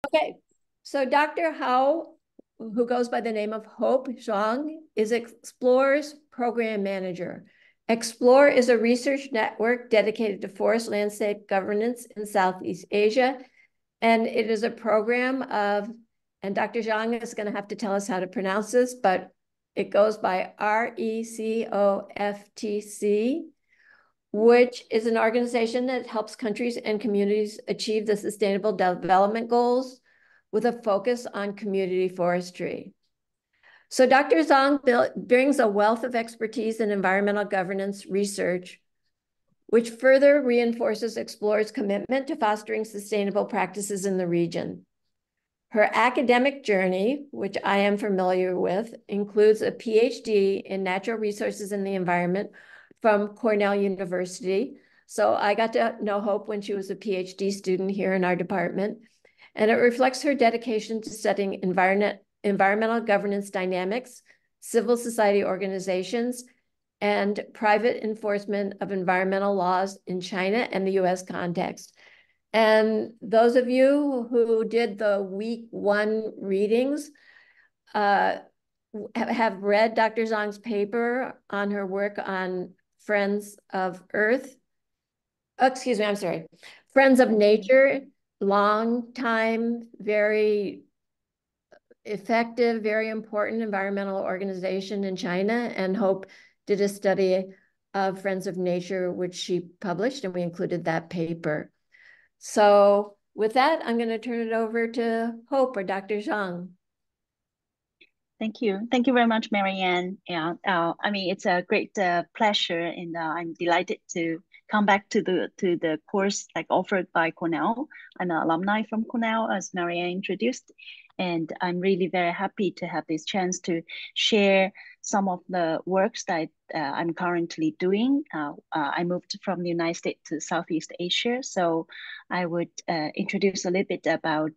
Okay, so Dr. Hao, who goes by the name of Hope Zhuang, is Explore's program manager. Explore is a research network dedicated to forest landscape governance in Southeast Asia. And it is a program of, and Dr. Zhuang is going to have to tell us how to pronounce this, but it goes by RECOFTC, which is an organization that helps countries and communities achieve the Sustainable Development Goals with a focus on community forestry. So Dr. Zhuang brings a wealth of expertise in environmental governance research, which further reinforces Explore's commitment to fostering sustainable practices in the region. Her academic journey, which I am familiar with, includes a PhD in natural resources and the environment from Cornell University. So I got to know Hope when she was a PhD student here in our department. And it reflects her dedication to studying environmental governance dynamics, civil society organizations, and private enforcement of environmental laws in China and the US context. And those of you who did the week 1 readings have read Dr. Zhang's paper on her work on Friends of Earth. Oh, excuse me, I'm sorry. Friends of Nature, long time, very effective, very important environmental organization in China, and Hope did a study of Friends of Nature, which she published, and we included that paper. So with that, I'm going to turn it over to Hope or Dr. Zhuang. Thank you. Thank you very much, Marianne. Yeah, I mean, it's a great pleasure, and I'm delighted to come back to the course like offered by Cornell. I'm an alumni from Cornell, as Marianne introduced, and I'm really very happy to have this chance to share some of the works that I'm currently doing. I moved from the United States to Southeast Asia, so I would introduce a little bit about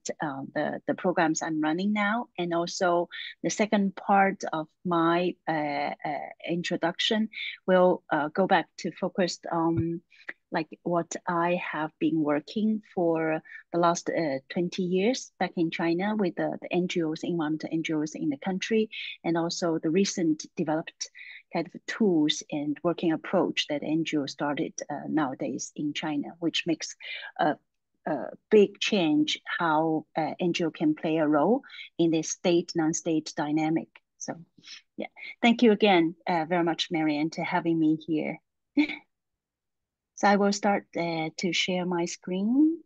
the programs I'm running now, and also the second part of my introduction will go back to focus on like what I have been working for the last 20 years back in China with the NGOs, environmental NGOs in the country, and also the recent developed kind of tools and working approach that NGO started nowadays in China, which makes a big change how NGO can play a role in this state non-state dynamic. So yeah, thank you again very much, Marianne, to having me here. So I will start to share my screen.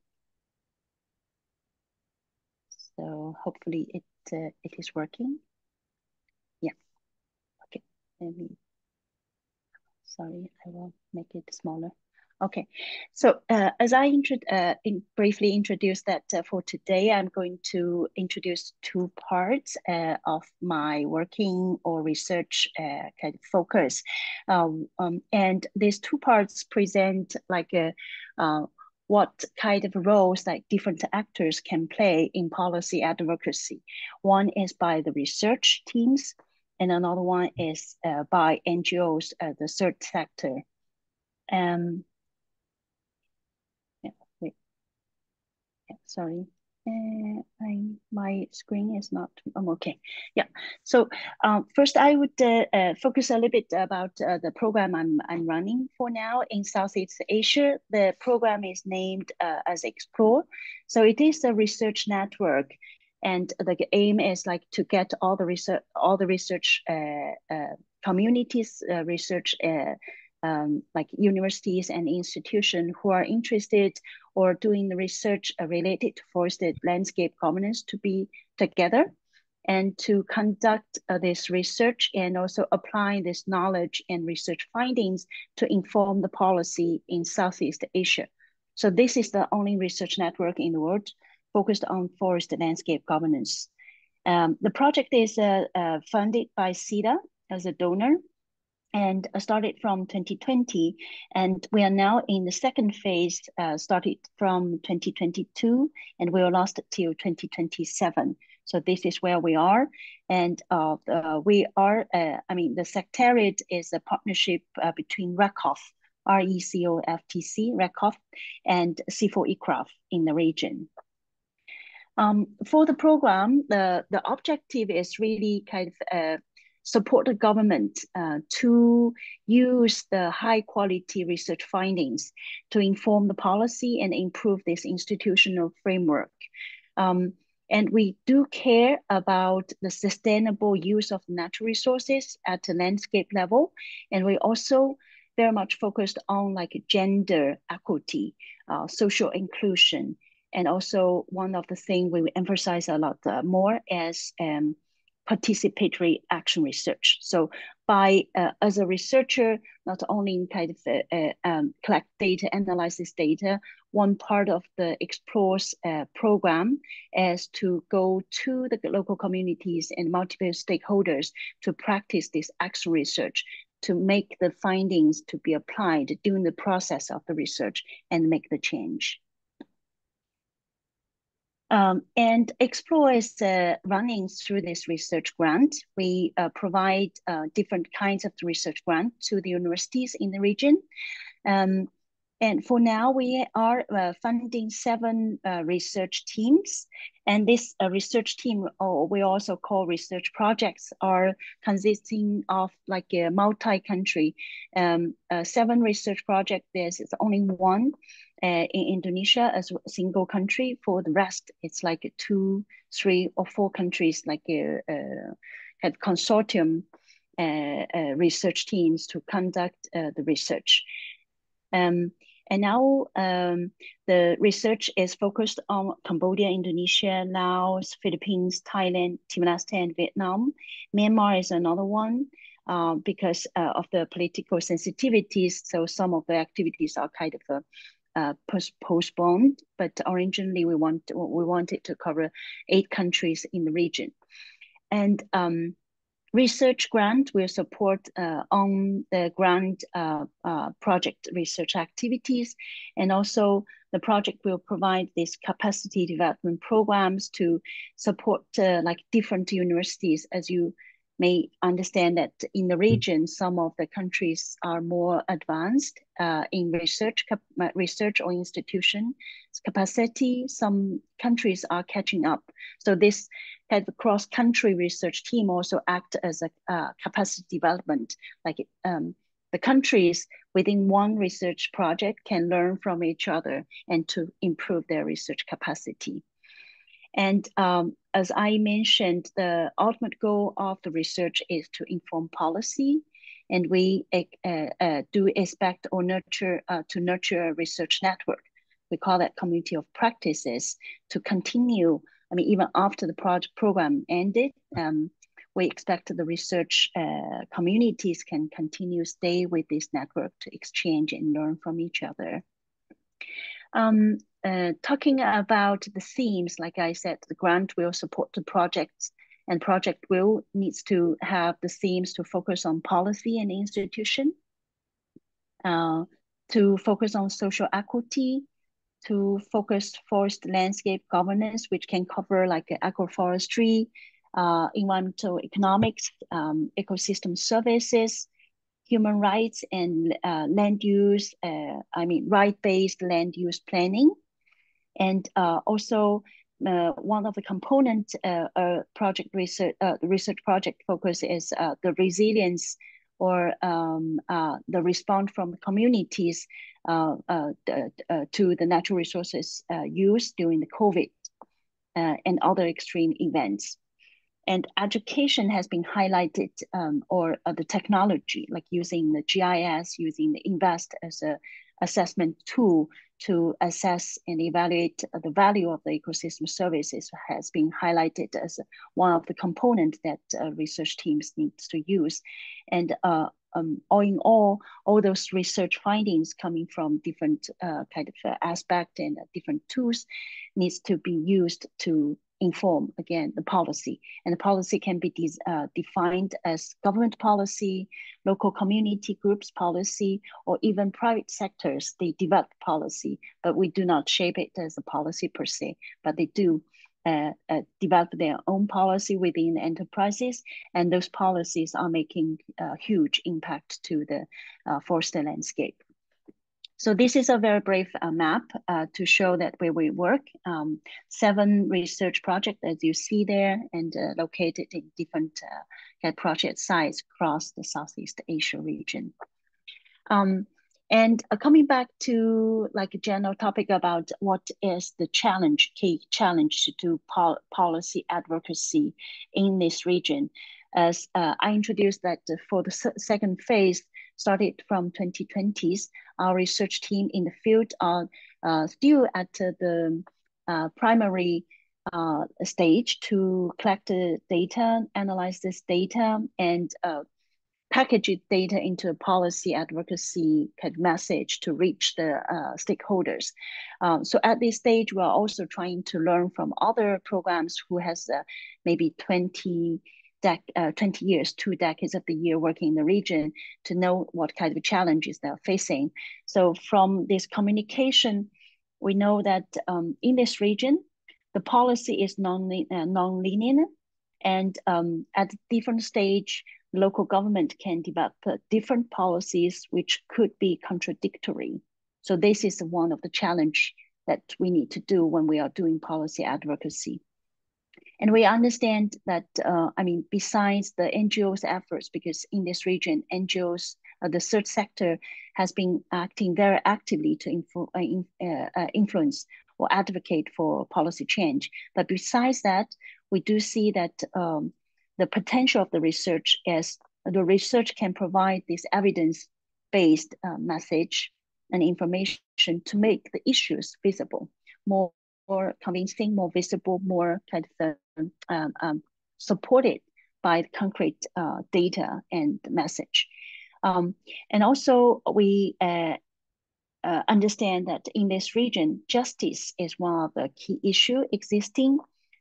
So hopefully it is working. Yeah. Okay. Sorry, I will make it smaller. Okay, so as I briefly introduced that for today, I'm going to introduce 2 parts of my working or research kind of focus. And these 2 parts present like what kind of roles that different actors can play in policy advocacy. One is by the research teams, and another one is by NGOs, the third sector. Sorry, my screen is not, okay. Yeah, so first I would focus a little bit about the program I'm running for now in Southeast Asia. The program is named as Explore. So it is a research network, and the aim is like to get all the research communities, research like universities and institutions who are interested or doing the research related to forested landscape governance to be together and to conduct this research and also apply this knowledge and research findings to inform the policy in Southeast Asia. So this is the only research network in the world focused on forest landscape governance. The project is funded by CETA as a donor, and started from 2020, and we are now in the second phase, started from 2022, and will last till 2027. So this is where we are, and we are. I mean, the secretariat is a partnership between RECOF, RECOFTC, RECOF, and C4 ICRAF in the region. For the program, the objective is really kind of support the government to use the high quality research findings to inform the policy and improve this institutional framework. And we do care about the sustainable use of natural resources at the landscape level. And we also very much focused on like gender equity, social inclusion. And also one of the things we emphasize a lot more is participatory action research. So by as a researcher, not only kind of collect data, analyze this data, one part of the Explores program is to go to the local communities and multiple stakeholders to practice this action research, to make the findings to be applied during the process of the research and make the change. And Explore is running through this research grant. We provide different kinds of research grant to the universities in the region. And for now, we are funding 7 research teams. And this research team, or we also call research projects, are consisting of like a multi-country, 7 research projects. There's only one in Indonesia as a single country. For the rest, it's like 2, 3, or 4 countries, like have consortium research teams to conduct the research. And now the research is focused on Cambodia, Indonesia, Laos, Philippines, Thailand, Timor-Leste, and Vietnam. Myanmar is another one because of the political sensitivities. So some of the activities are kind of postponed, but originally we wanted to cover 8 countries in the region. And research grant will support on the grant project research activities. And also the project will provide these capacity development programs to support like different universities. As you may understand that in the region, some of the countries are more advanced in research or institution capacity. Some countries are catching up. So this kind of cross-country research team also act as a capacity development. Like the countries within one research project can learn from each other and to improve their research capacity. And as I mentioned, the ultimate goal of the research is to inform policy. And we do expect or nurture a research network. We call that community of practices to continue. I mean, even after the program ended, we expect the research communities can continue stay with this network to exchange and learn from each other. Talking about the themes, like I said, the grant will support the projects, and project will needs to have the themes to focus on policy and institution, to focus on social equity, to focus forest landscape governance, which can cover like agroforestry, environmental economics, ecosystem services, human rights, and land use, right-based land use planning. And also one of the component project research project focus is the resilience or the response from communities to the natural resources use during the COVID and other extreme events. And education has been highlighted, or the technology, like using the GIS, using the INVEST as a assessment tool to assess and evaluate the value of the ecosystem services has been highlighted as one of the components that research teams need to use. And all in all those research findings coming from different kind of aspect and different tools needs to be used to inform, again, the policy. And the policy can be defined as government policy, local community groups policy, or even private sectors. They develop policy, but we do not shape it as a policy per se, but they do develop their own policy within enterprises, and those policies are making a huge impact to the forest landscape. So this is a very brief map to show that where we work. 7 research projects, as you see there, and located in different project sites across the Southeast Asia region. And coming back to like a general topic about what is the key challenge to do policy advocacy in this region. As I introduced that for the second phase, started from 2020s, our research team in the field are still at the primary stage to collect the data, analyze this data, and package data into a policy advocacy kind of message to reach the stakeholders. So at this stage, we're also trying to learn from other programs who has maybe 20 years, 2 decades of the year working in the region to know what kind of challenges they're facing. So from this communication, we know that in this region, the policy is non-linear, and at different stage, local government can develop different policies which could be contradictory. So this is one of the challenge that we need to do when we are doing policy advocacy. And we understand that, besides the NGOs' efforts, because in this region, NGOs, the third sector has been acting very actively to influence or advocate for policy change. But besides that, we do see that the potential of the research is the research can provide this evidence-based message and information to make the issues visible, more convincing, more visible, more kind of supported by concrete data and message. And also we understand that in this region, justice is one of the key issues existing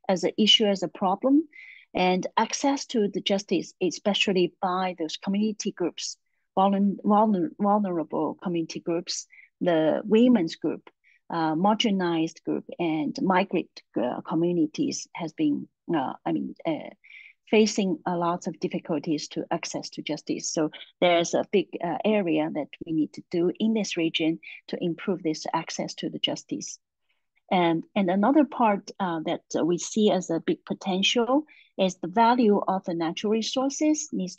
as an issue, as a problem. And access to the justice, especially by those community groups, vulnerable community groups, the women's group, marginalized group, and migrant communities has been, facing a lot of difficulties to access to justice. So there's a big area that we need to do in this region to improve this access to the justice. And another part that we see as a big potential is the value of the natural resources needs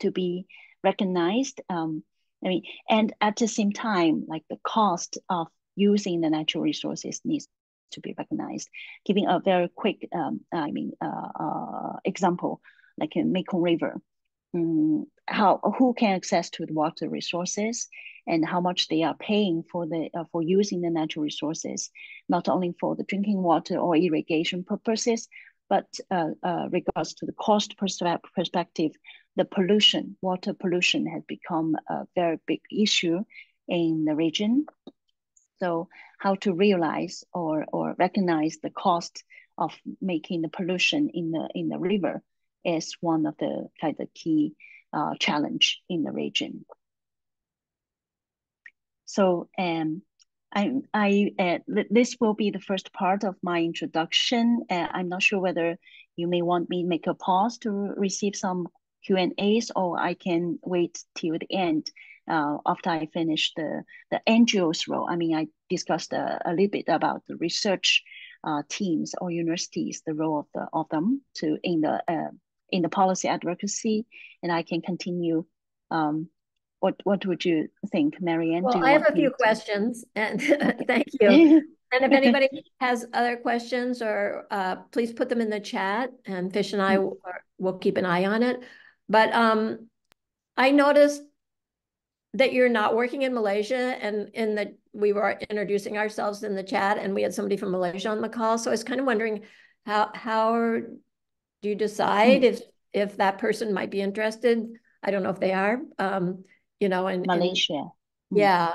to be recognized. And at the same time, like the cost of using the natural resources needs to be recognized. Giving a very quick example, like in Mekong River, who can access to the water resources and how much they are paying for for using the natural resources, not only for the drinking water or irrigation purposes, but regards to the cost perspective, the pollution, water pollution has become a very big issue in the region. So how to realize or recognize the cost of making the pollution in the river is one of the kind of key challenge in the region. So this will be the first part of my introduction. I'm not sure whether you may want me to make a pause to receive some Q&As, or I can wait till the end after I finish the NGO's role. I mean, I discussed a little bit about the research teams or universities, the role of them in the policy advocacy, and I can continue. What would you think, Marianne? Well, I have a few questions, and thank you. And if anybody has other questions, or please put them in the chat, and Fish and I will keep an eye on it. But I noticed that you're not working in Malaysia, and we were introducing ourselves in the chat, and we had somebody from Malaysia on the call. So I was kind of wondering how do you decide if that person might be interested? I don't know if they are. In Malaysia. Yeah.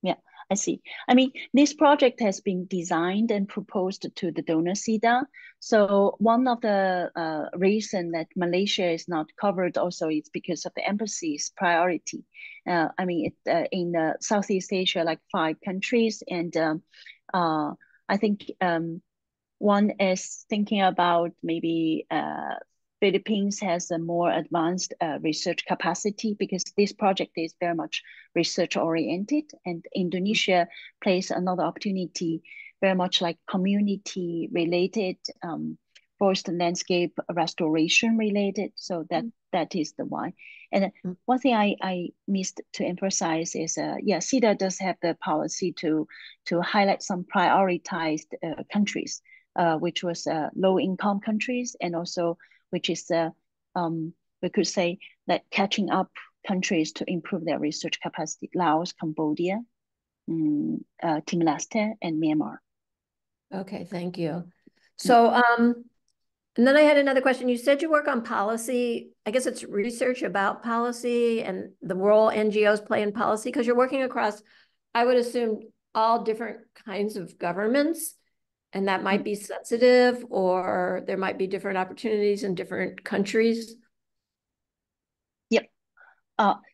Yeah, I see. I mean, this project has been designed and proposed to the donor SIDA. So one of the reason that Malaysia is not covered also is because of the embassy's priority. In Southeast Asia, like 5 countries, and I think one is thinking about maybe Philippines has a more advanced research capacity because this project is very much research oriented, and Indonesia plays another opportunity very much like community related, forest landscape restoration related. So that is the why. And one thing I missed to emphasize is, yeah, CEDA does have the policy to highlight some prioritized countries, which was low income countries, and also which is we could say that catching up countries to improve their research capacity: Laos, Cambodia, Timor-Leste, and Myanmar. Okay, thank you. So, and then I had another question. You said you work on policy. I guess it's research about policy and the role NGOs play in policy, because you're working across, I would assume, all different kinds of governments, and that might be sensitive, or there might be different opportunities in different countries. Yep.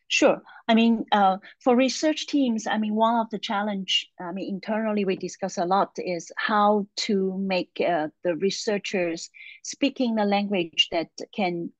Sure. I mean, for research teams, I mean, one of the challenge, I mean, internally we discuss a lot is how to make the researchers speaking the language that can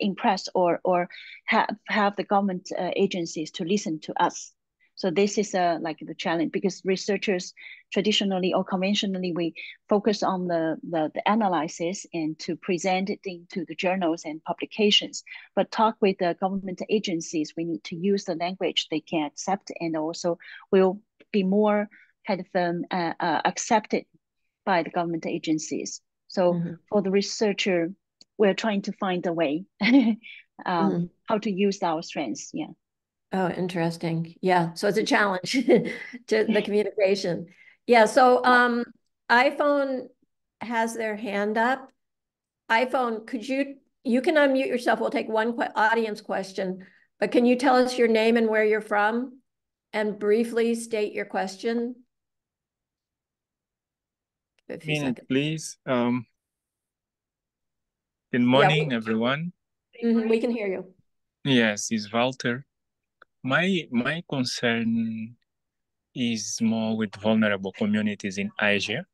impress or have the government agencies to listen to us. So this is like the challenge, because researchers traditionally or conventionally, we focus on the analysis and to present it into the journals and publications. But talk with the government agencies, we need to use the language they can accept, and also will be more kind of accepted by the government agencies. So for the researcher, we're trying to find a way how to use our strengths. Yeah. Oh, interesting. Yeah. So it's a challenge to the communication. Yeah. So iPhone has their hand up. iPhone, you can unmute yourself. We'll take one audience question, but can you tell us your name and where you're from and briefly state your question? A minute, please. Good morning, everyone. We can hear you. Yes, it's Walter. My concern is more with vulnerable communities in Asia.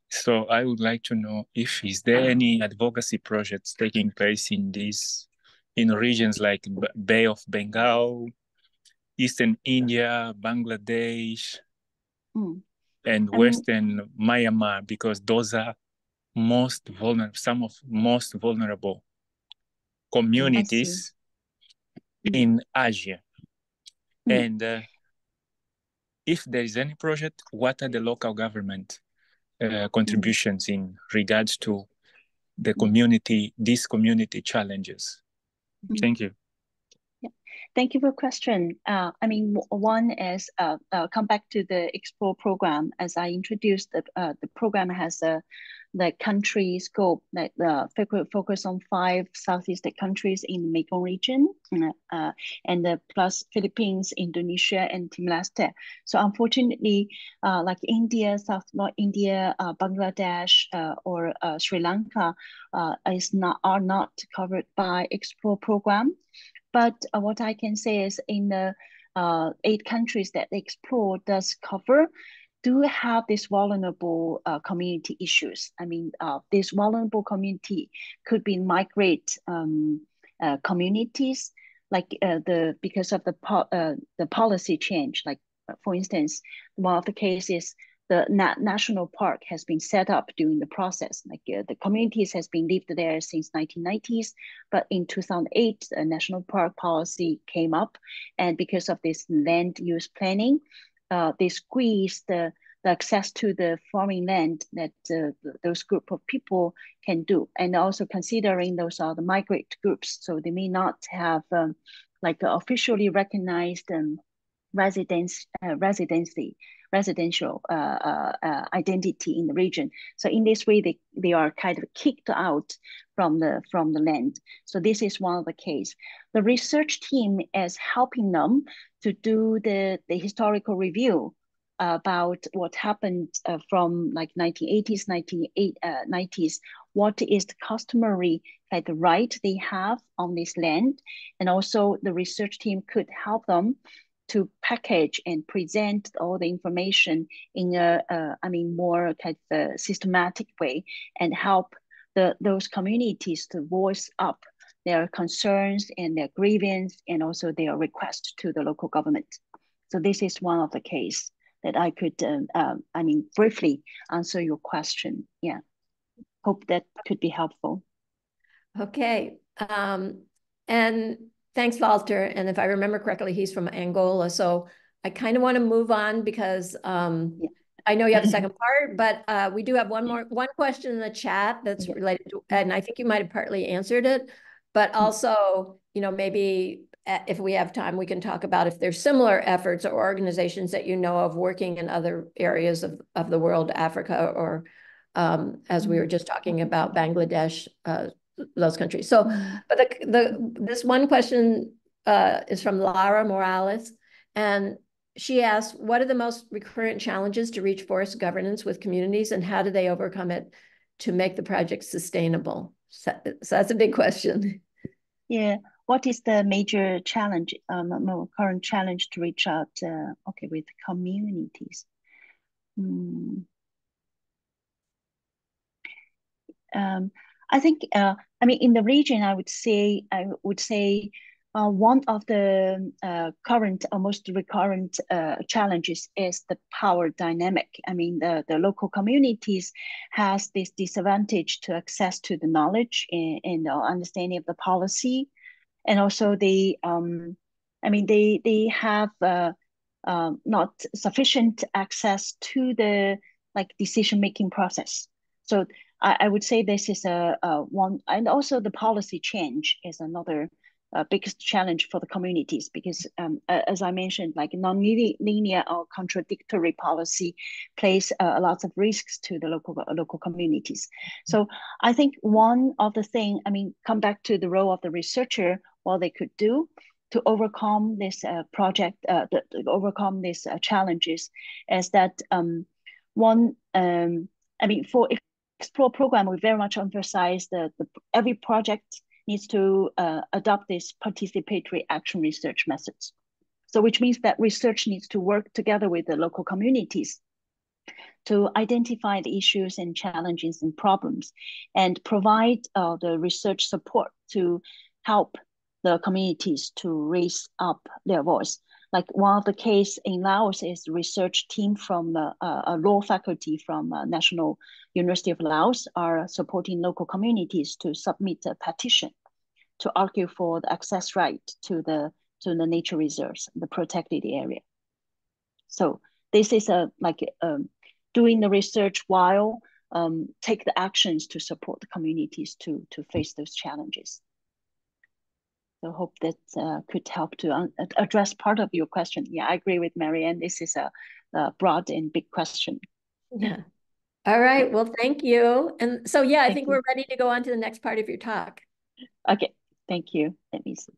So I would like to know if is there any advocacy projects taking place in regions like Bay of Bengal, Eastern India, Bangladesh, and Western Myanmar, because those are some of most vulnerable communities in Asia. And if there is any project, what are the local government contributions in regards to the these community challenges? Thank you. Yeah. Thank you for the question. I mean, one is come back to the Explore program. As I introduced, the program has the country scope that focus on 5 Southeast countries in the Mekong region, and plus Philippines, Indonesia, and Timor-Leste. So unfortunately, like India, South India, Bangladesh, or Sri Lanka, are not covered by Explore program. But what I can say is in the 8 countries that they explore does cover, do have these vulnerable community issues. I mean, this vulnerable community could be migrate communities, like because of the policy change. Like for instance, one of the cases, the national park has been set up during the process. Like the communities has been lived there since 1990s, but in 2008, a national park policy came up, and because of this land use planning, they squeeze the access to the farming land that those group of people can do, and also considering those are the migrant groups, so they may not have like officially recognized residential identity in the region. So in this way, they are kind of kicked out from the land. So this is one of the case. The research team is helping them to do the historical review about what happened from like 1980s, 90s. What is the customary like the right they have on this land, and also the research team could help them to package and present all the information in a, I mean, more kind of a systematic way, and help those communities to voice up their concerns and their grievance and also their request to the local government. So this is one of the case that I could, briefly answer your question. Yeah, hope that could be helpful. Okay, and thanks, Walter. And if I remember correctly, he's from Angola. So I kind of want to move on because I know you have a second part, but we do have one question in the chat that's related to, and I think you might have partly answered it, but also, maybe if we have time, we can talk about if there's similar efforts or organizations that you know of working in other areas of the world, Africa, or as we were just talking about, Bangladesh, those countries. So, but this one question is from Lara Morales, and she asked, what are the most recurrent challenges to reach forest governance with communities, and how do they overcome it to make the project sustainable? So that's a big question. Yeah, what is the major challenge, current challenge to reach out, with communities? I think, in the region, I would say one of the current or most recurrent challenges is the power dynamic. The local communities has this disadvantage to access to the knowledge and the understanding of the policy, and also they have not sufficient access to the decision-making process. So I would say this is a one, and also the policy change is another biggest challenge for the communities, because as I mentioned, non-linear or contradictory policy plays a lot of risks to the local communities. So I think one of the things, come back to the role of the researcher, what they could do to overcome this project, to overcome these challenges, is that for Explore program, we very much emphasize that every project needs to adopt this participatory action research methods. So which means that research needs to work together with the local communities to identify the issues and challenges and problems, and provide the research support to help the communities to raise up their voice. Like one of the case in Laos is a research team from a law faculty from National University of Laos are supporting local communities to submit a petition to argue for the access right to the nature reserves, the protected area. So this is doing the research while take the actions to support the communities to face those challenges. So I hope that could help to address part of your question. Yeah, I agree with Marianne. This is a broad and big question. Yeah. All right. Well, thank you. And so, I think we're ready to go on to the next part of your talk. Okay. Thank you. Let me see.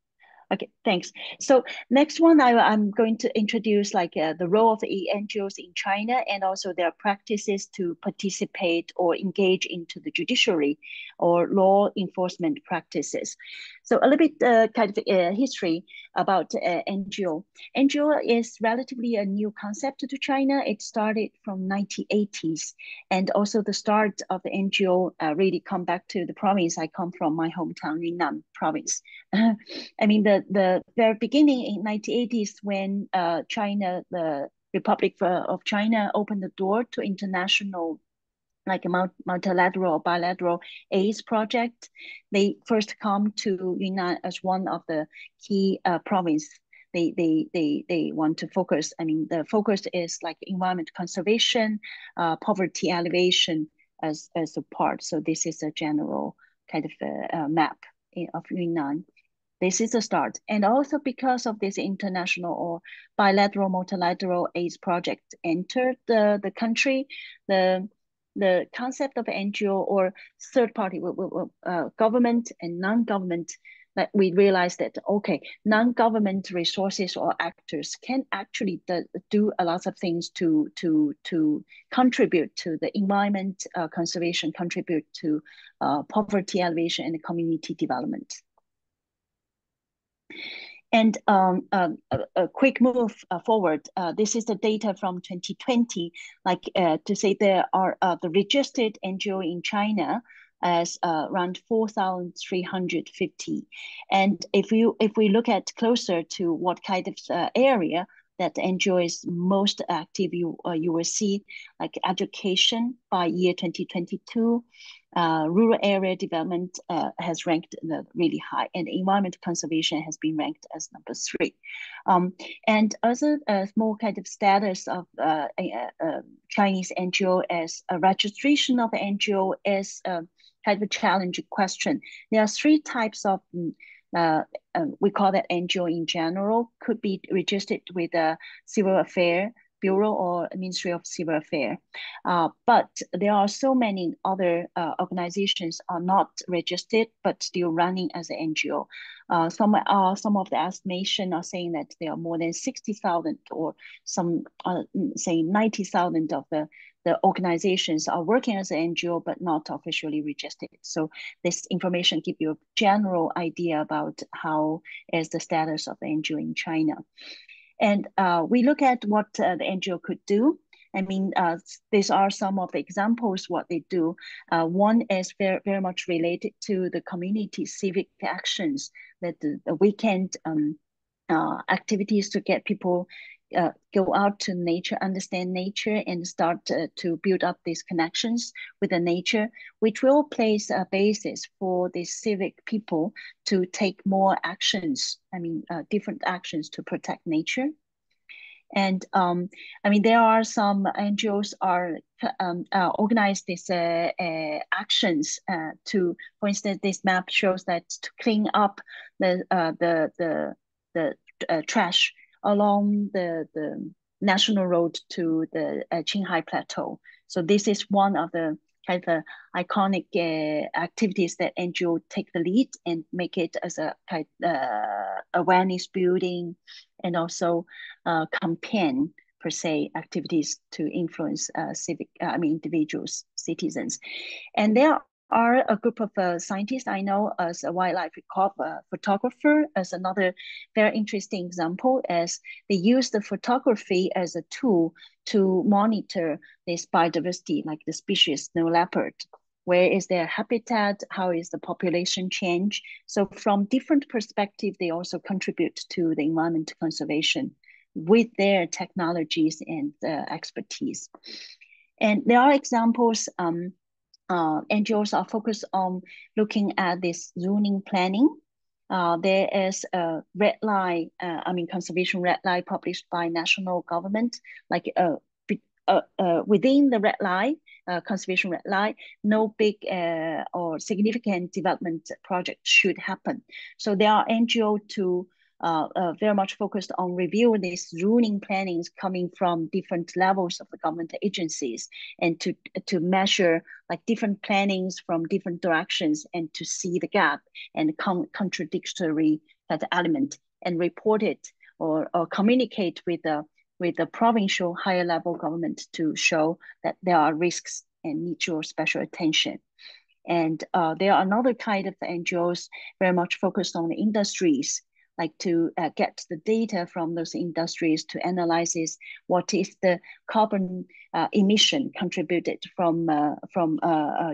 Okay, thanks. So next one, I'm going to introduce the role of the NGOs in China, and also their practices to participate or engage into the judiciary or law enforcement practices. So a little bit history about NGO. NGO is relatively a new concept to China. It started from 1980s, and also the start of the NGO really come back to the province I come from, my hometown, Yunnan province. The very beginning in 1980s when China, the Republic of China, opened the door to international multilateral or bilateral AIDS project. They first come to Yunnan as one of the key province. They want to focus. The focus is environment conservation, poverty alleviation as a part. So this is a general kind of map of Yunnan. This is a start. And also because of this international or bilateral, multilateral AIDS project entered the country, the concept of NGO or third party government and non-government, that we realized that, okay, non-government resources or actors can actually do a lot of things to contribute to the environment conservation, contribute to poverty alleviation and community development. And a quick move forward. This is the data from 2020, to say there are the registered NGO in China as around 4,350. And if we look at closer to what kind of area that NGO is most active, you will see like education by year 2022. Rural area development has ranked really high, and environment conservation has been ranked as number 3. And other small kind of status of Chinese NGO as a registration of NGO is kind of a challenging question. There are 3 types of we call that NGO in general, could be registered with a Civil Affairs Bureau or Ministry of Civil Affairs. But there are so many other organizations are not registered, but still running as an NGO. Some of the estimation are saying that there are more than 60,000 or some say 90,000 of the organizations are working as an NGO, but not officially registered. So this information gives you a general idea about how is the status of the NGO in China. And we look at what the NGO could do. I mean, these are some of the examples what they do. One is very, very much related to the community civic actions, that the weekend activities to get people go out to nature, understand nature, and start to build up these connections with the nature, which will place a basis for the civic people to take more actions, different actions to protect nature. And I mean, there are some NGOs are organize these actions to, for instance, this map shows that to clean up the trash along the national road to the Qinghai Plateau. So this is one of the kind of iconic activities that NGO take the lead and make it as a kind awareness building and also campaign per se activities to influence individuals, citizens. And there are a group of scientists I know as a wildlife photographer as another very interesting example, as they use the photography as a tool to monitor this biodiversity, like the species snow leopard. Where is their habitat? How is the population change? So from different perspectives, they also contribute to the environment conservation with their technologies and expertise. And there are examples, NGOs are focused on looking at this zoning planning. There is a red line, conservation red line published by national government, like within the red line, conservation red line, no big or significant development project should happen. So there are NGO to very much focused on reviewing these zoning plannings coming from different levels of the government agencies, and to measure like different plannings from different directions and to see the gap and contradictory that element and report it or communicate with the provincial higher level government to show that there are risks and need your special attention. And there are another kind of NGOs very much focused on the industries, like to get the data from those industries to analyze what is the carbon emission contributed from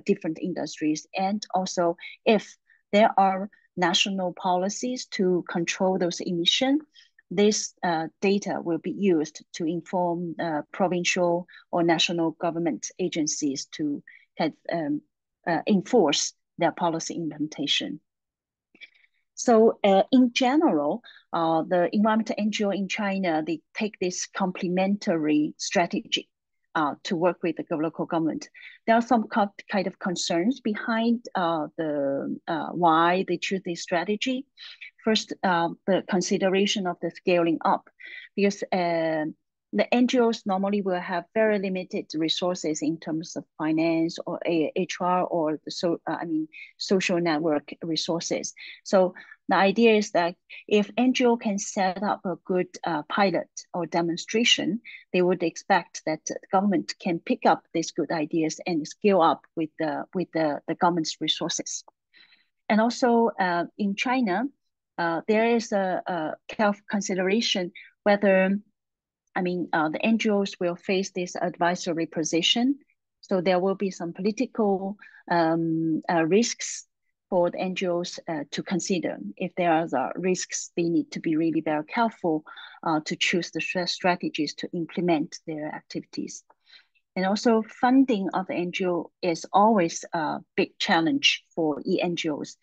different industries, and also if there are national policies to control those emissions. This data will be used to inform provincial or national government agencies to enforce their policy implementation. So in general, the environmental NGO in China, they take this complementary strategy to work with the local government. There are some kind of concerns behind why they choose this strategy. First, the consideration of the scaling up, because the NGOs normally will have very limited resources in terms of finance or HR or social network resources. So the idea is that if NGO can set up a good pilot or demonstration, they would expect that the government can pick up these good ideas and scale up with the government's resources. And also in China, there is a careful consideration whether the NGOs will face this advisory position. So there will be some political risks for the NGOs to consider. If there are risks, they need to be really very careful to choose the strategies to implement their activities. And also funding of the NGO is always a big challenge for ENGOs.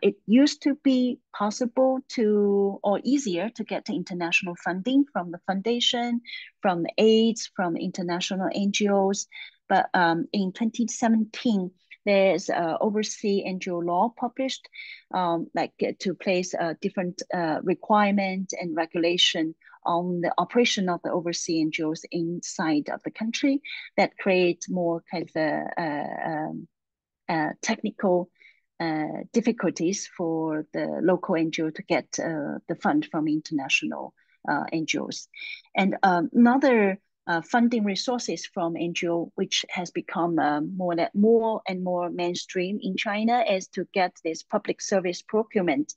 It used to be possible to, or easier to get international funding from the foundation, from the aids, from international NGOs. But in 2017, there's overseas NGO law published, to place different requirement and regulation on the operation of the overseas NGOs inside of the country that creates more kind of technical difficulties for the local NGO to get the fund from international NGOs. And another funding resources from NGO, which has become more and more mainstream in China, is to get this public service procurement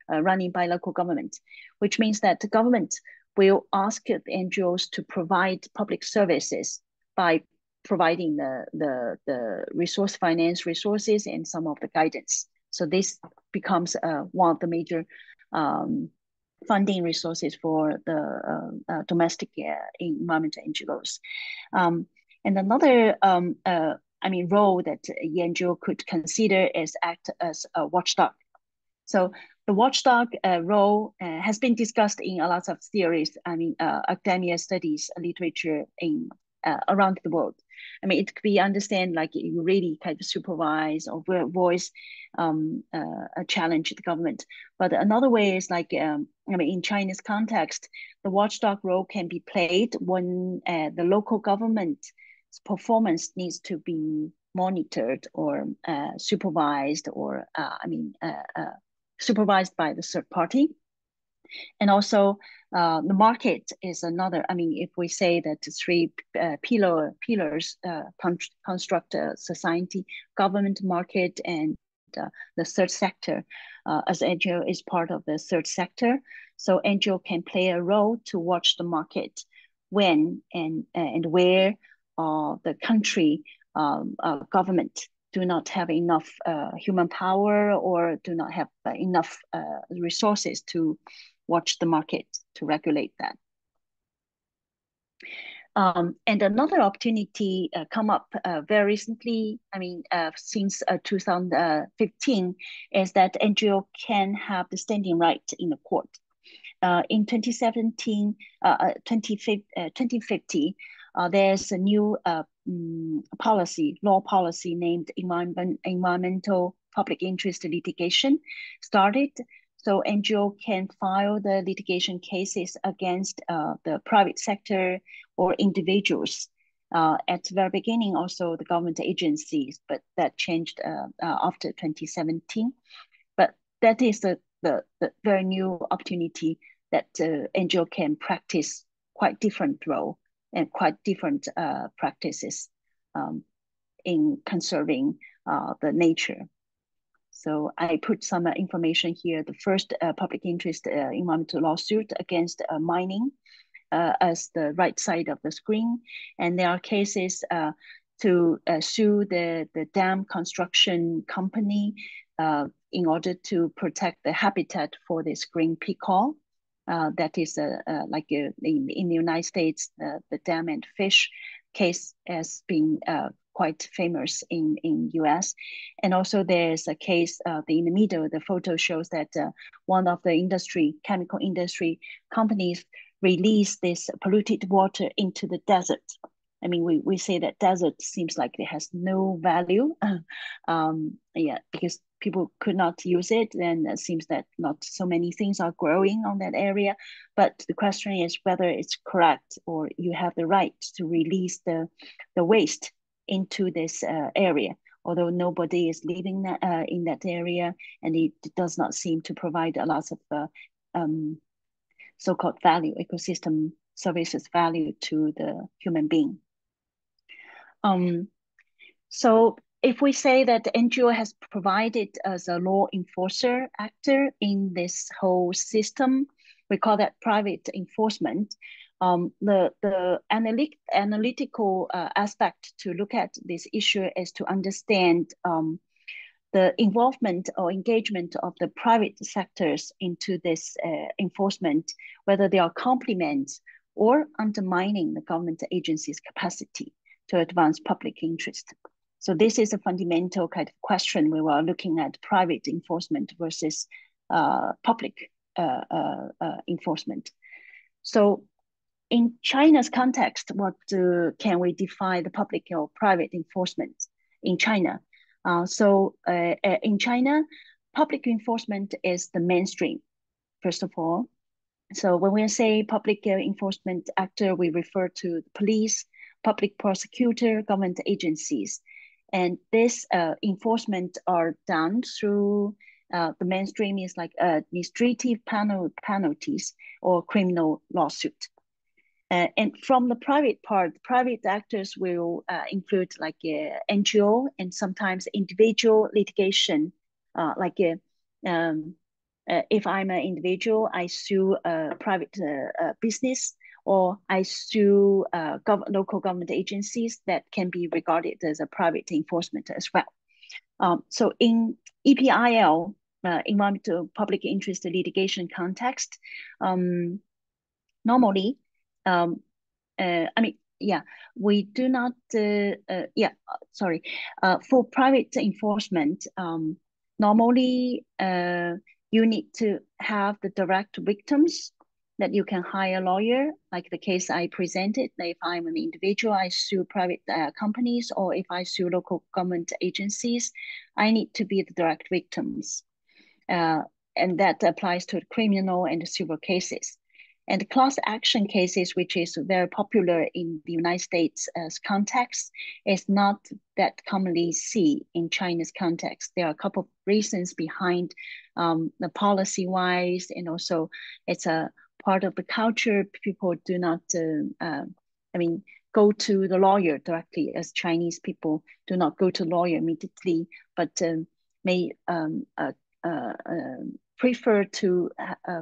running by local government, which means that the government will ask the NGOs to provide public services by providing the finance resources and some of the guidance. So this becomes one of the major funding resources for the domestic environmental NGOs. And another role that NGO could consider is act as a watchdog. So the watchdog role has been discussed in a lot of theories, academia studies, literature in around the world. It could be understand like you really kind of supervise or voice a challenge the government. But another way is like, in China's context, the watchdog role can be played when the local government's performance needs to be monitored or supervised or supervised by the third party. And also the market is another. If we say that the three pillars construct a society, government, market, and the third sector, as NGO is part of the third sector. So NGO can play a role to watch the market when and where the country government do not have enough human power or do not have enough resources to watch the market, to regulate that. And another opportunity come up very recently, since 2015, is that NGO can have the standing right in the court. In 2050, there's a new law policy named environmental public interest litigation started. So NGO can file the litigation cases against the private sector or individuals. At the very beginning, also the government agencies, but that changed after 2017. But that is the very new opportunity that NGO can practice quite different role and quite different practices in conserving the nature. So I put some information here. The first public interest environmental lawsuit against mining as the right side of the screen. And there are cases to sue the dam construction company in order to protect the habitat for this green peacock. That is in the United States, the dam and fish case has been quite famous in US. And also there's a case in the middle, the photo shows that one of the chemical industry companies release this polluted water into the desert. We say that desert seems like it has no value, because people could not use it, and it seems that not so many things are growing on that area. But the question is whether it's correct or you have the right to release the waste into this area, although nobody is living in that area, and it does not seem to provide a lot of so-called value, ecosystem services value to the human being. So if we say that the NGO has provided as a law enforcer actor in this whole system, we call that private enforcement. The analytical aspect to look at this issue is to understand the involvement or engagement of the private sectors into this enforcement, whether they are complements or undermining the government agency's capacity to advance public interest. So this is a fundamental kind of question we were looking at private enforcement versus public enforcement. So in China's context, what can we define the public or private enforcement in China? In China, public enforcement is the mainstream, first of all. So when we say public enforcement actor, we refer to the police, public prosecutor, government agencies. And this enforcement are done through the mainstream is like administrative penalties or criminal lawsuit. And from the private part, private actors will include like NGO and sometimes individual litigation. If I'm an individual, I sue a private business, or I sue local government agencies that can be regarded as a private enforcement as well. So in EPIL, environmental public interest litigation context, normally, we do not, for private enforcement, normally you need to have the direct victims that you can hire a lawyer, like the case I presented. If I'm an individual, I sue private companies, or if I sue local government agencies, I need to be the direct victims. And that applies to criminal and civil cases. And class action cases, which is very popular in the United States as context, is not that commonly seen in China's context. There are a couple of reasons behind the policy-wise, and also it's a part of the culture. People do not, go to the lawyer directly, as Chinese people do not go to lawyer immediately, but may prefer to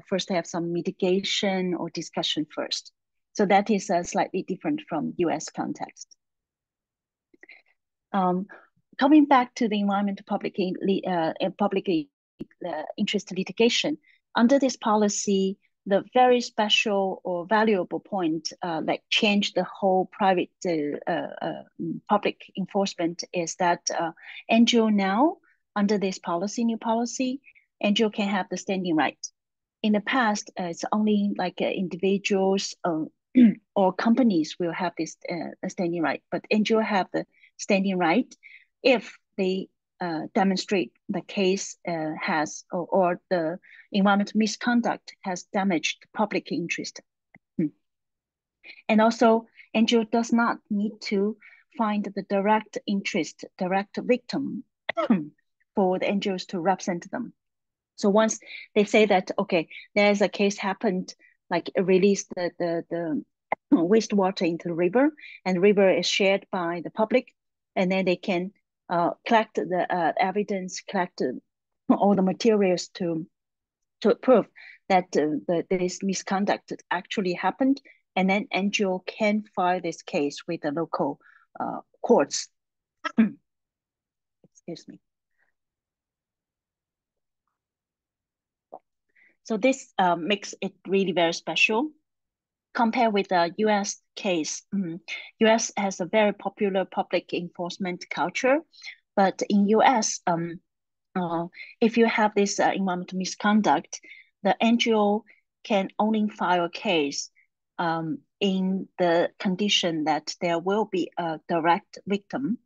first have some mitigation or discussion first. So that is slightly different from US context. Coming back to the environmental public interest litigation, under this policy, the very special or valuable point like change the whole private public enforcement is that NGO now, under this policy, new policy, NGO can have the standing right. In the past, it's only like individuals or companies will have this standing right, but NGO have the standing right if they demonstrate the case has or the environmental misconduct has damaged the public interest. And also, NGO does not need to find the direct victim for the NGOs to represent them. So once they say that, okay, there's a case happened, like release the wastewater into the river, and the river is shared by the public, and then they can collect the evidence, collect all the materials to prove that this misconduct actually happened, and then NGO can file this case with the local courts. Excuse me. So this makes it really very special. Compared with the US case, US has a very popular public enforcement culture, but in US, if you have this environmental misconduct, the NGO can only file a case in the condition that there will be a direct victim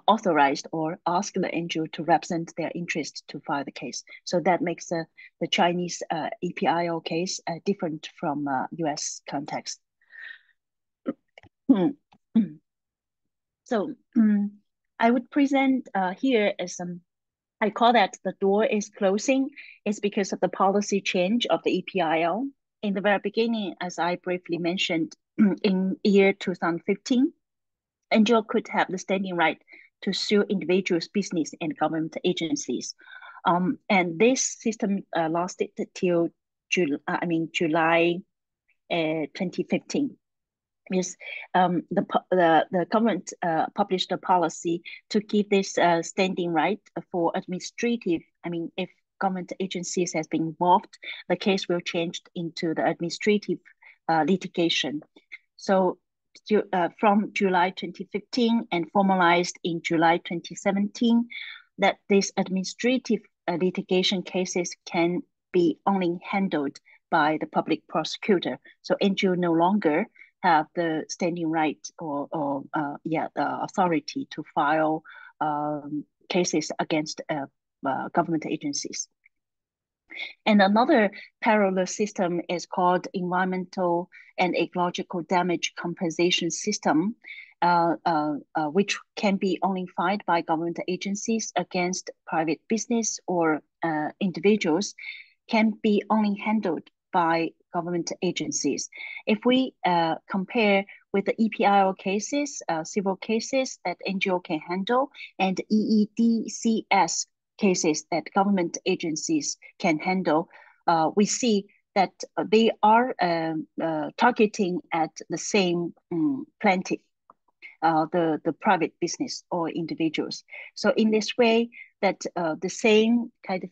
authorized or ask the NGO to represent their interest to file the case. So that makes the Chinese EPIO case different from US context. So I would present here as I call that the door is closing. It's because of the policy change of the EPIO. In the very beginning, as I briefly mentioned, in year 2015, NGO could have the standing right to sue individuals, business, and government agencies. And this system lasted till July 2015. Is the government published a policy to give this standing right for administrative. I mean, if government agencies has been involved, the case will change into the administrative litigation. So from July 2015 and formalized in July 2017, that these administrative litigation cases can be only handled by the public prosecutor. So NGO no longer have the standing right or the authority to file cases against government agencies. And another parallel system is called environmental and ecological damage compensation system, which can be only filed by government agencies against private business or individuals, can be only handled by government agencies. If we compare with the EPIO cases, civil cases that NGO can handle, and EEDCS cases that government agencies can handle, we see that they are targeting at the same plaintiff, the private business or individuals. So in this way, that the same kind of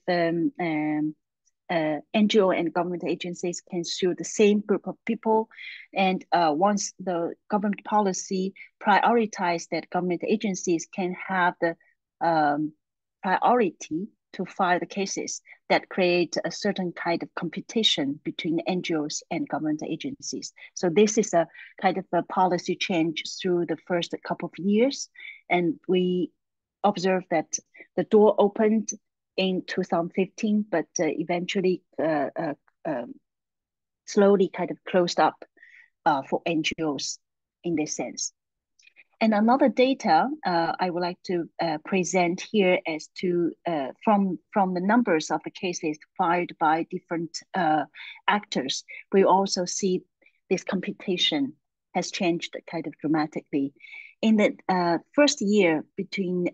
NGO and government agencies can sue the same group of people. And once the government policy prioritize that government agencies can have the priority to file the cases, that create a certain kind of competition between NGOs and government agencies. So this is a kind of a policy change through the first couple of years. And we observed that the door opened in 2015, but eventually slowly kind of closed up for NGOs in this sense. And another data I would like to present here as to from the numbers of the cases filed by different actors, we also see this competition has changed kind of dramatically. In the first year between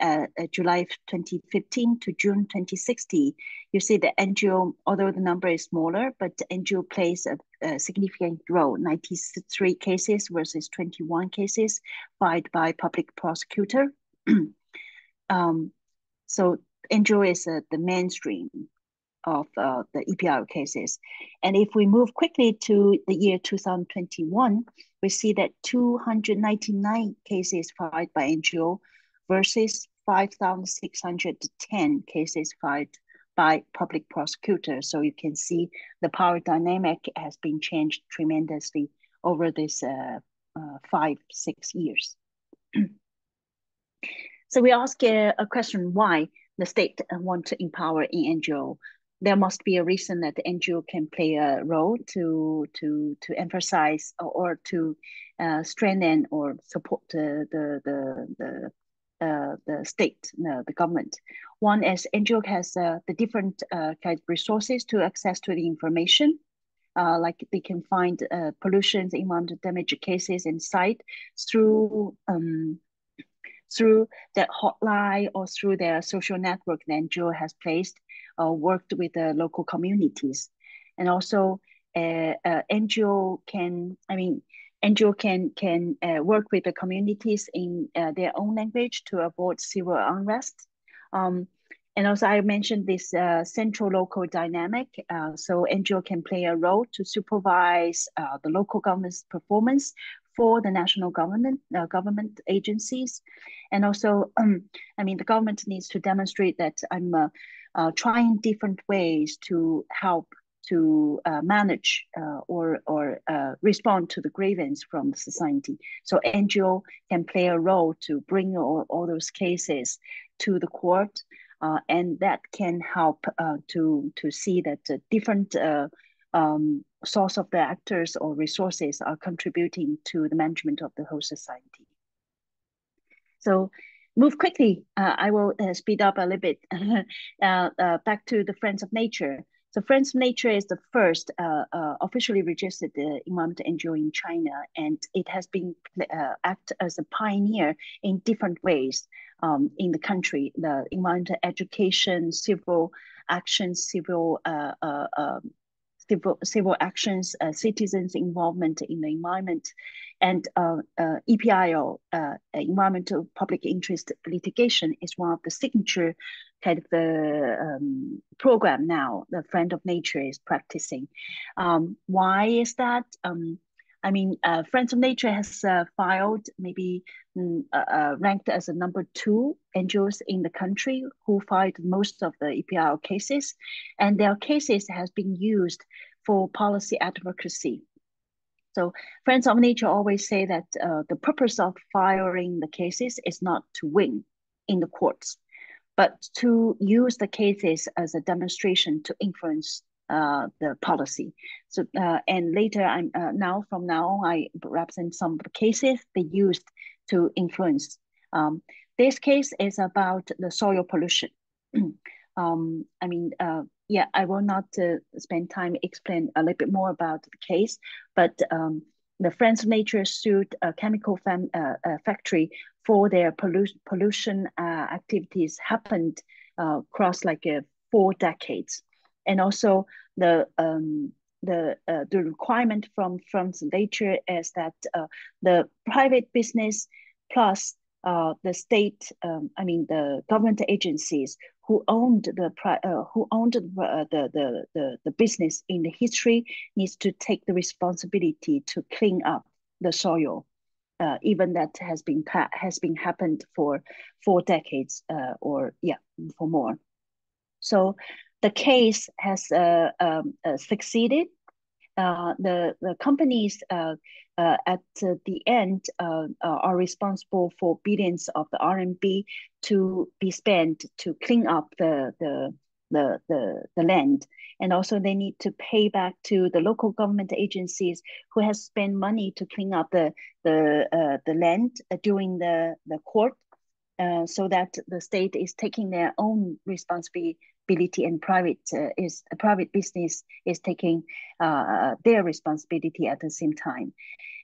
July 2015 to June 2016, you see the NGO, although the number is smaller, but the NGO plays a significant role, 93 cases versus 21 cases filed by public prosecutor. So NGO is the mainstream of the EPR cases. And if we move quickly to the year 2021, we see that 299 cases filed by NGO versus 5,610 cases filed by public prosecutors. So you can see the power dynamic has been changed tremendously over this 5-6 years. So we ask a question, why the state want to empower in NGO? There must be a reason that the NGO can play a role to emphasize or to strengthen or support the state, the government. One is NGO has the different kind of resources to access to the information. Like they can find pollution, environmental damage cases in site through that hotline or through their social network that NGO has placed, worked with the local communities. And also NGO can work with the communities in their own language to avoid civil unrest. And also I mentioned this central local dynamic. So NGO can play a role to supervise the local government's performance for the national government agencies. And also, the government needs to demonstrate that I'm trying different ways to help to manage or respond to the grievance from the society. So NGO can play a role to bring all those cases to the court, and that can help to see that different source of the actors or resources are contributing to the management of the whole society. So move quickly, I will speed up a little bit. Back to the Friends of Nature. So Friends of Nature is the first officially registered environmental NGO in China, and it has been act as a pioneer in different ways in the country, the environmental education, civil action, civil civil actions, citizens' involvement in the environment, and EPIO, environmental public interest litigation, is one of the signature kind of the program now the Friend of Nature is practicing. Why is that? I mean, Friends of Nature has filed maybe ranked as a #2 NGOs in the country who filed most of the EPIO cases, and their cases has been used for policy advocacy. So Friends of Nature always say that the purpose of filing the cases is not to win in the courts, but to use the cases as a demonstration to influence the policy. So and later, from now on, I represent some of the cases they used to influence. This case is about the soil pollution. I mean, yeah, I will not spend time explain a little bit more about the case, but the Friends of Nature sued a chemical factory for their pollution activities happened across like 4 decades, and also the requirement from Friends of Nature is that the private business plus the state, I mean the government agencies who owned the business in the history needs to take the responsibility to clean up the soil, even that has been happened for 4 decades or for more. So the case has succeeded. The companies at the end are responsible for billions of the RMB to be spent to clean up the land, and also they need to pay back to the local government agencies who has spent money to clean up the land during the court, so that the state is taking their own responsibility, and private business is taking their responsibility at the same time.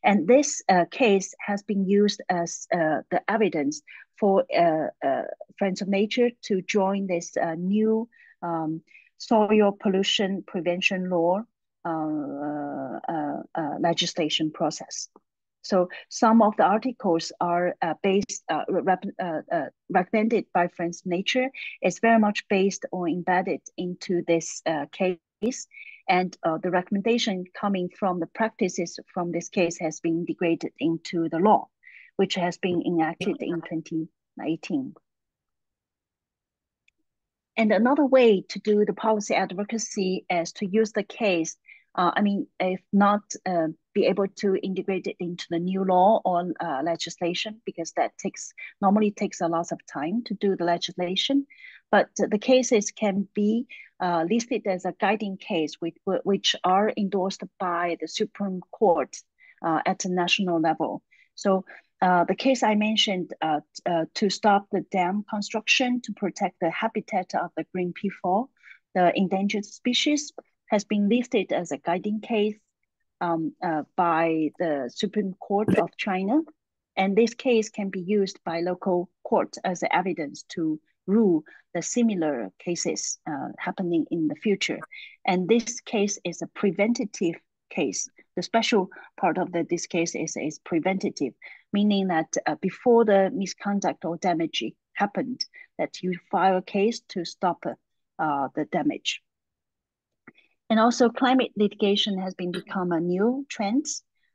And this case has been used as the evidence for Friends of Nature to join this new soil pollution prevention law legislation process. So some of the articles are recommended by Friends of Nature. It's very much based or embedded into this case. And the recommendation coming from the practices from this case has been integrated into the law, which has been enacted in 2018. And another way to do the policy advocacy is to use the case. I mean, if not be able to integrate it into the new law or legislation, because that normally takes a lot of time to do the legislation. But the cases can be listed as a guiding case, which are endorsed by the Supreme Court at the national level. So the case I mentioned to stop the dam construction to protect the habitat of the green peafowl, the endangered species, has been listed as a guiding case by the Supreme Court of China. And this case can be used by local courts as evidence to rule the similar cases happening in the future. And this case is a preventative case. The special part of this case is preventative, meaning that before the misconduct or damage happened, that you file a case to stop the damage. And also climate litigation has become a new trend.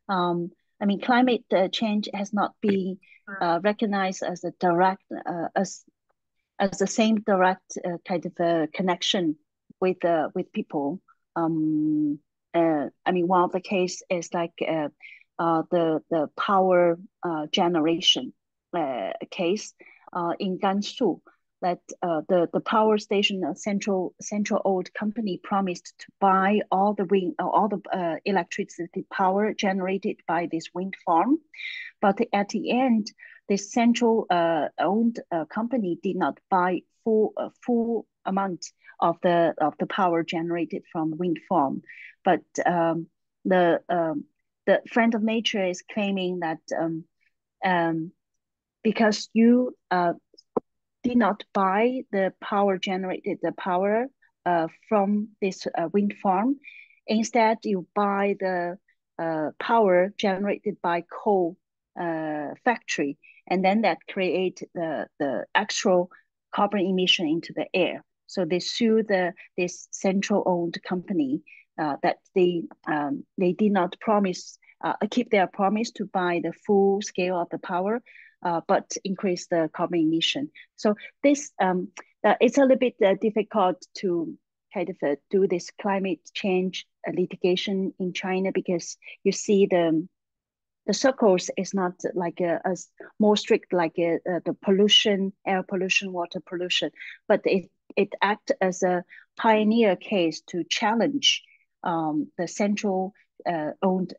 I mean, climate change has not been recognized as a direct, as the same direct kind of connection with people. I mean, one of the case is like the power generation case in Gansu, that the power station, central old company, promised to buy all the electricity power generated by this wind farm, but at the end, this central owned company did not buy full amount of the power generated from wind farm, but the Friend of Nature is claiming that because you did not buy the power generated from this wind farm, Instead, you buy the power generated by coal factory, and then that create the actual carbon emission into the air. So they sue this central-owned company that they did not promise keep their promise to buy the full scale of the power, but increase the carbon emission. So this it's a little bit difficult to kind of do this climate change litigation in China, because you see the circles is not like as more strict like the pollution, air pollution, water pollution, but it acts as a pioneer case to challenge the central owned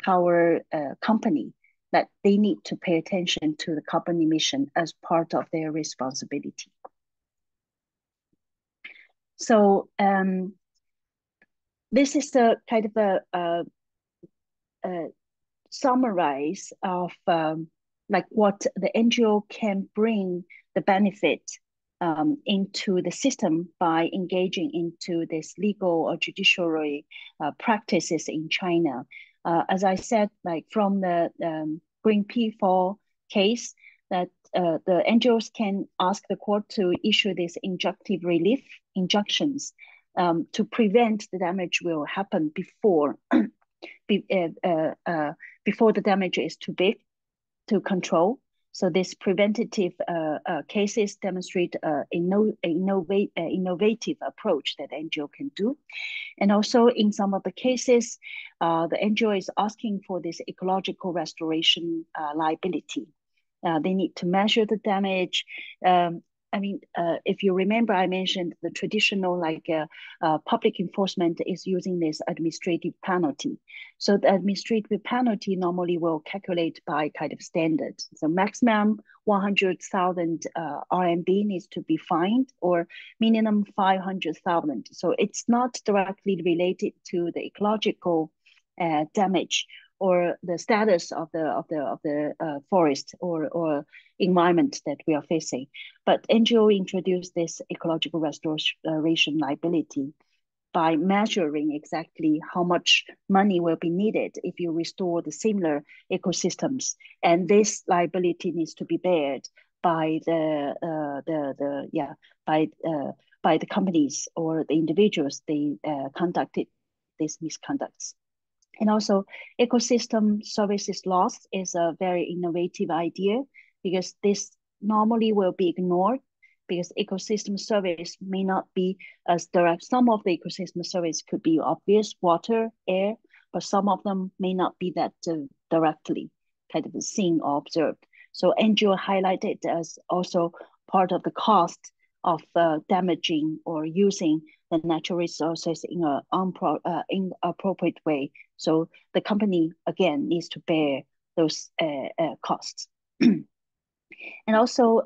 power company, that they need to pay attention to the carbon emission as part of their responsibility. So this is the kind of a summarize of like what the NGO can bring the benefit into the system by engaging into this legal or judiciary practices in China. As I said, like from the Green P4 case, that the NGOs can ask the court to issue these injunctive relief injunctions to prevent the damage will happen before before the damage is too big to control. So this preventative cases demonstrate innovative approach that NGO can do. And also in some of the cases, the NGO is asking for this ecological restoration liability. They need to measure the damage. I mean, if you remember, I mentioned the traditional public enforcement is using this administrative penalty. So the administrative penalty normally will calculate by kind of standard. So maximum 100,000 RMB needs to be fined, or minimum 500,000. So it's not directly related to the ecological damage or the status of the forest or environment that we are facing. But NGO introduced this ecological restoration liability by measuring exactly how much money will be needed if you restore the similar ecosystems, and this liability needs to be bared by by the companies or the individuals they conducted these misconducts. And also, ecosystem services loss is a very innovative idea, because this normally will be ignored, because ecosystem service may not be as direct. Some of the ecosystem service could be obvious, water, air, but some of them may not be that directly kind of seen or observed. So NGO highlighted as also part of the cost of damaging or using the natural resources in an inappropriate way. So the company, again, needs to bear those costs. And also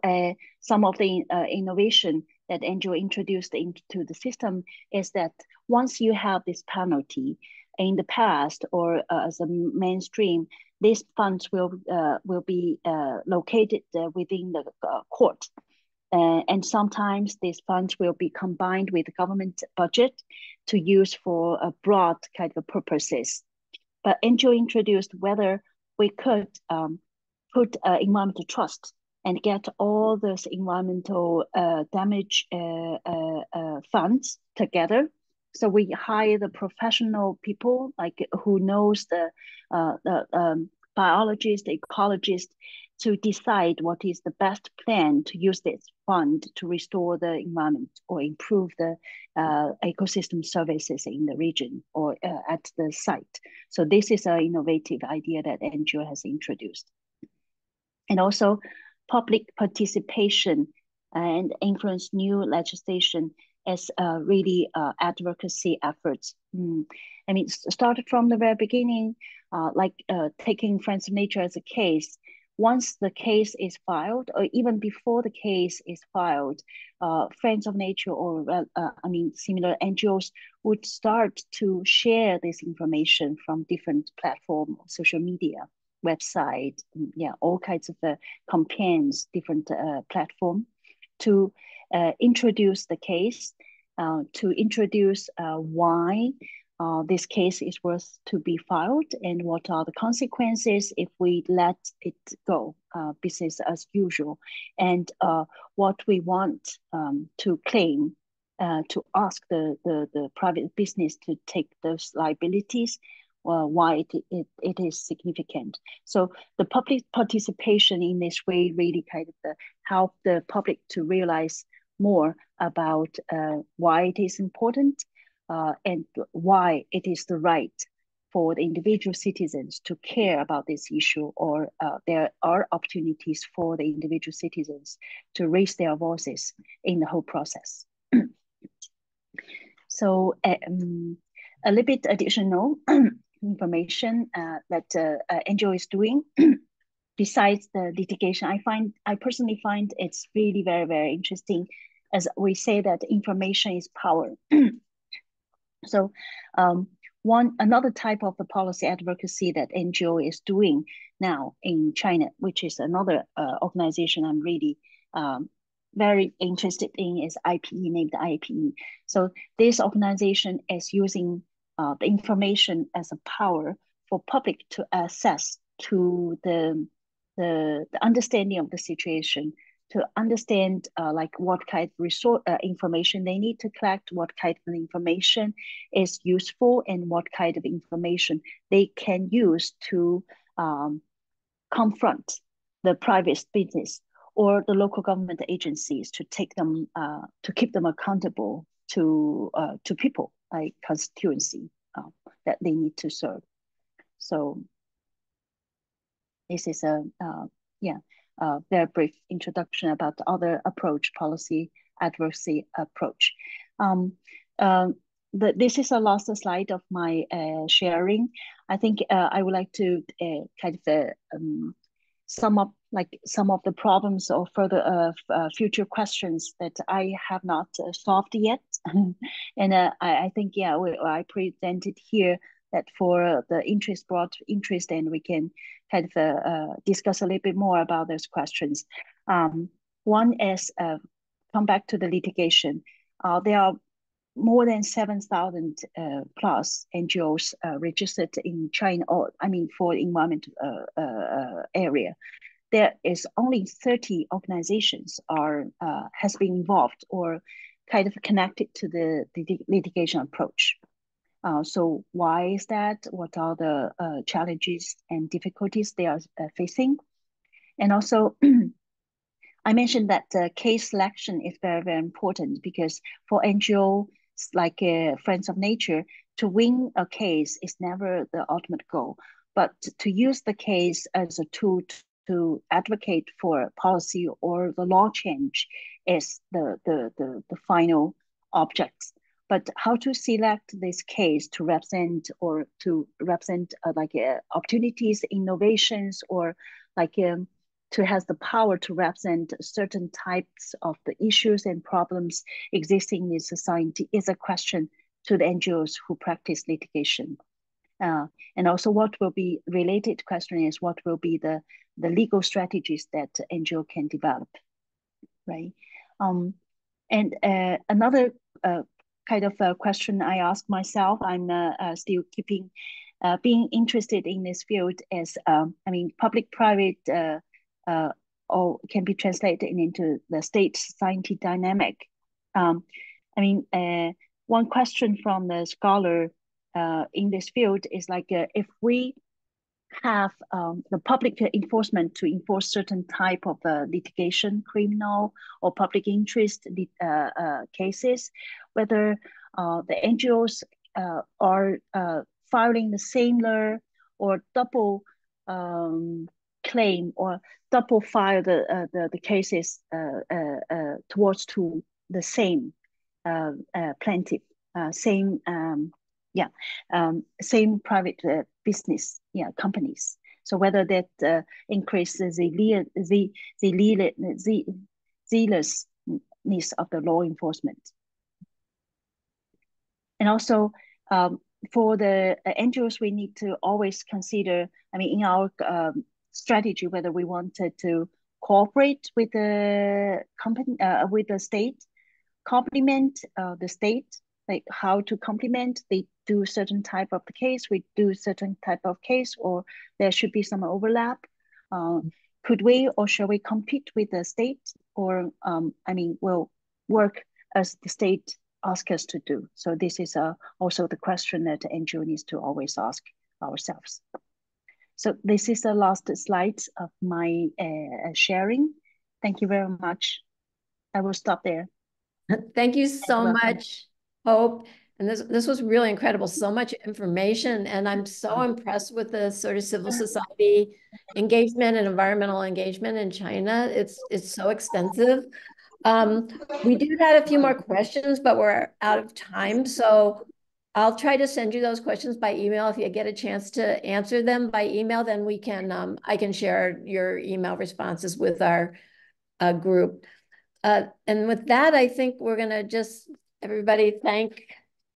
some of the innovation that NGO introduced into the system is that once you have this penalty, in the past or as a mainstream, these funds will be located within the court. And sometimes these funds will be combined with the government budget to use for a broad kind of purposes. But NGO introduced whether we could put environmental trust and get all those environmental damage funds together. So we hire the professional people like who knows the biologist, ecologist, to decide what is the best plan to use this fund to restore the environment or improve the ecosystem services in the region or at the site. So this is an innovative idea that NGO has introduced. And also public participation and influence new legislation as really advocacy efforts. I mean, started from the very beginning, taking Friends of Nature as a case. Once the case is filed, or even before the case is filed, Friends of Nature or similar NGOs would start to share this information from different platforms, social media, website, all kinds of campaigns, different platform to introduce the case, to introduce why this case is worth to be filed, and what are the consequences if we let it go, business as usual, and what we want to claim, to ask the private business to take those liabilities, why it is significant. So the public participation in this way really kind of help the public to realize more about why it is important, and why it is the right for the individual citizens to care about this issue, or there are opportunities for the individual citizens to raise their voices in the whole process. So a little bit additional information that NGO is doing besides the litigation. I personally find it's really very, very interesting, as we say that information is power. So another type of the policy advocacy that NGO is doing now in China, which is another organization I'm really very interested in, is IPE, named IPE. So this organization is using the information as a power for public to access to the understanding of the situation, to understand like what kind of information they need to collect, what kind of information is useful, and what kind of information they can use to confront the private business or the local government agencies, to take them, to keep them accountable to people, like constituency that they need to serve. So this is a very brief introduction about the other approach, policy advocacy approach. This is the last slide of my sharing. I think I would like to kind of sum up like some of the problems or further future questions that I have not solved yet. And I think, yeah, I presented here that for the broad interest, and we can kind of discuss a little bit more about those questions. One is come back to the litigation. There are more than 7,000 plus NGOs registered in China, or I mean for environment area. There is only 30 organizations has been involved or kind of connected to the litigation approach. So why is that? What are the challenges and difficulties they are facing? And also, I mentioned that case selection is very, very important, because for NGOs like Friends of Nature, to win a case is never the ultimate goal, but to use the case as a tool to advocate for policy or the law change is the final object. But how to select this case to represent like opportunities, innovations, or like to have the power to represent certain types of the issues and problems existing in society is a question to the NGOs who practice litigation. And also what will be related question is what will be the legal strategies that NGO can develop, right? And another kind of a question I ask myself, I'm still being interested in this field is, I mean, public-private or can be translated into the state-society dynamic. I mean, one question from the scholar in this field is like, if we have the public enforcement to enforce certain type of litigation, criminal or public interest cases, whether the NGOs are filing the similar or double claim or double file the cases towards to the same plaintiff, same same private business companies. So whether that increases the zealousness of the law enforcement. And also for the NGOs, we need to always consider, I mean, in our strategy, whether we wanted to cooperate with the company, with the state, complement the state, like how to complement the do certain type of the case, we do certain type of case, or there should be some overlap? Could we or shall we compete with the state, or I mean, we'll work as the state asks us to do? So this is also the question that the NGO needs to always ask ourselves. So this is the last slide of my sharing. Thank you very much. I will stop there. Thank you so much, Hope. And this was really incredible. So much information. And I'm so impressed with the sort of civil society engagement and environmental engagement in China. It's so extensive. We did have a few more questions, but we're out of time. So I'll try to send you those questions by email. If you get a chance to answer them by email, then we can I can share your email responses with our group. And with that, I think we're going to just everybody thank